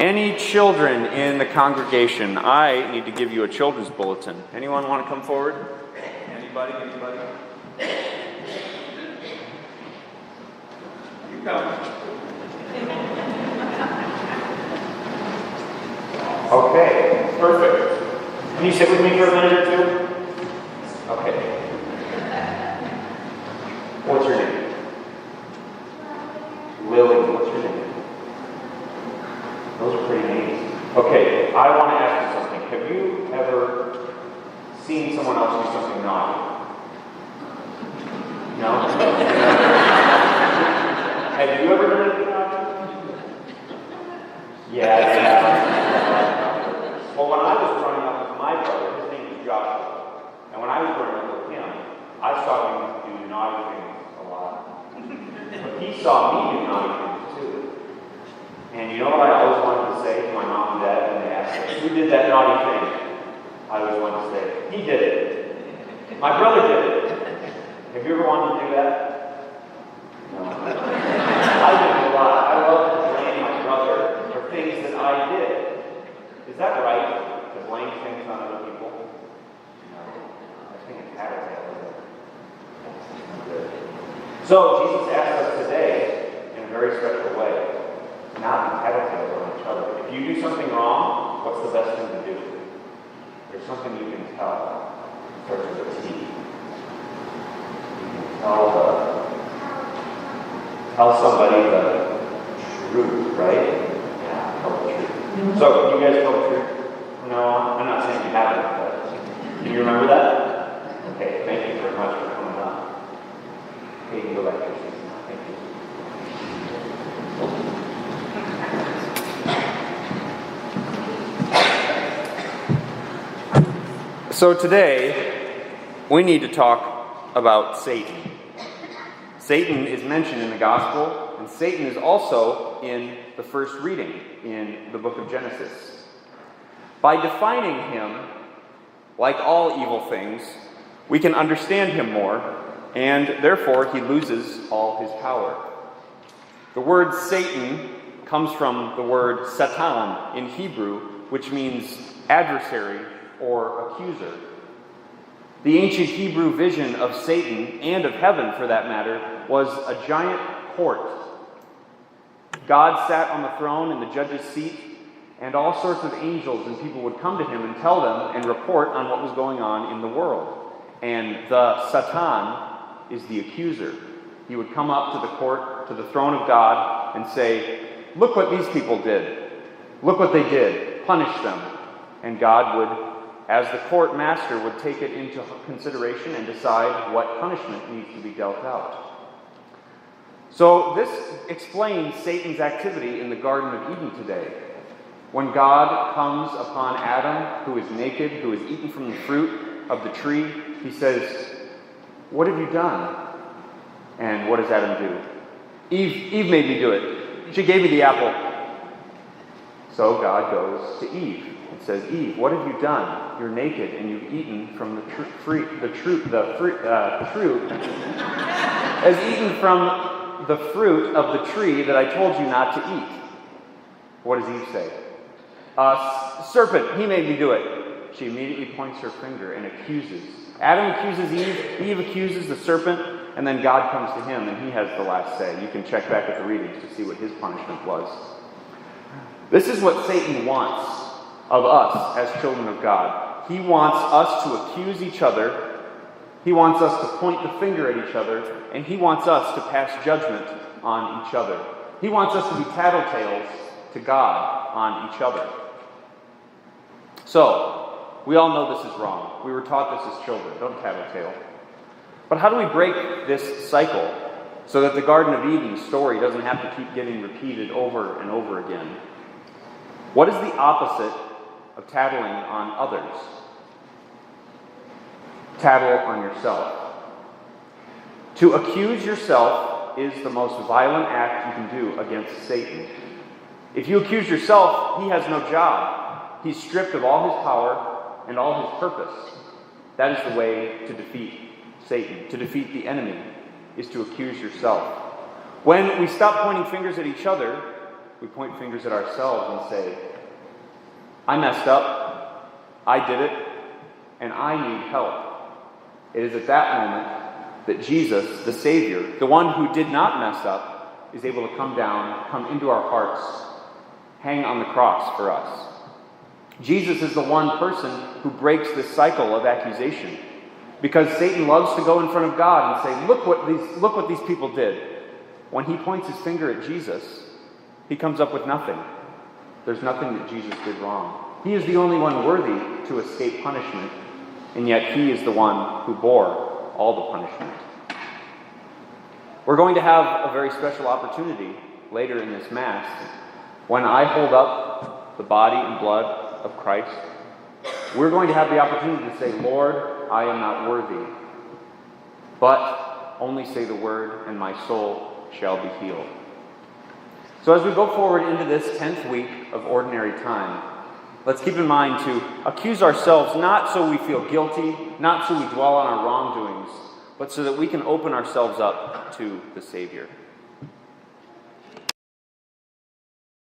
Any children in the congregation? I need to give you a children's bulletin. Anyone want to come forward? Anybody? You come. Okay, perfect. Can you sit with me for a minute or two? Okay. What's your name? Lily. What's your name? Those are pretty names. Okay, I want to ask you something. Have you ever seen someone else do something naughty? No? Have you ever done anything naughty? Yeah. Well, when I was growing up with my brother, his name was Joshua, and when I was growing up with him, I saw him do naughty things a lot. But he saw me do naughty things too. And you know what I always wanted to say to my mom and dad when they asked me, who did that naughty thing? I always wanted to say, he did it. My brother did it. Have you ever wanted to do that? No. I did it a lot. I love to blame my brother for things that I did. Is that right? To blame things on other people? No. I think it's tattletale, isn't it? So Jesus asks us today, in a very special way, not be tattletales on each other. If you do something wrong, what's the best thing to do? There's something you can tell. It starts with a T. You can tell somebody the truth, right? Yeah, tell the truth. So, can you guys tell the truth? No, I'm not saying you haven't, but can you remember that? Okay, thank you very much for coming up. Okay, you go back to your seat. Thank you. So today, we need to talk about Satan. Satan is mentioned in the Gospel, and Satan is also in the first reading in the book of Genesis. By defining him, like all evil things, we can understand him more, and therefore he loses all his power. The word Satan comes from the word Satan in Hebrew, which means adversary or accuser. The ancient Hebrew vision of Satan, and of heaven for that matter, was a giant court. God sat on the throne in the judge's seat, and all sorts of angels and people would come to him and tell them and report on what was going on in the world. And the Satan is the accuser. He would come up to the court, to the throne of God, and say, look what these people did. Look what they did. Punish them. And God would, as the court master, would take it into consideration and decide what punishment needs to be dealt out. So this explains Satan's activity in the Garden of Eden today. When God comes upon Adam, who is naked, who has eaten from the fruit of the tree, he says, what have you done? And what does Adam do? Eve made me do it. She gave me the apple. So God goes to Eve and says, Eve, what have you done? You're naked and you've eaten from the fruit. Has eaten from the fruit of the tree that I told you not to eat. What does Eve say? Serpent, he made me do it. She immediately points her finger and accuses. Adam accuses Eve, Eve accuses the serpent, and then God comes to him and he has the last say. You can check back at the readings to see what his punishment was. This is what Satan wants of us as children of God. He wants us to accuse each other. He wants us to point the finger at each other, and he wants us to pass judgment on each other. He wants us to be tattletales to God on each other. So, we all know this is wrong. We were taught this as children. Don't tattletale. But how do we break this cycle so that the Garden of Eden story doesn't have to keep getting repeated over and over again? What is the opposite of tattling on others? Tattle on yourself. To accuse yourself is the most violent act you can do against Satan. If you accuse yourself, he has no job. He's stripped of all his power and all his purpose. That is the way to defeat Satan. To defeat the enemy is to accuse yourself. When we stop pointing fingers at each other, we point fingers at ourselves and say, I messed up, I did it, and I need help. It is at that moment that Jesus, the Savior, the one who did not mess up, is able to come down, come into our hearts, hang on the cross for us. Jesus is the one person who breaks this cycle of accusation, because Satan loves to go in front of God and say, look what these people did. When he points his finger at Jesus, he comes up with nothing. There's nothing that Jesus did wrong. He is the only one worthy to escape punishment, and yet he is the one who bore all the punishment. We're going to have a very special opportunity later in this Mass when I hold up the body and blood of Christ. We're going to have the opportunity to say, Lord, I am not worthy, but only say the word and my soul shall be healed. So as we go forward into this 10th week of ordinary time, let's keep in mind to accuse ourselves not so we feel guilty, not so we dwell on our wrongdoings, but so that we can open ourselves up to the Savior.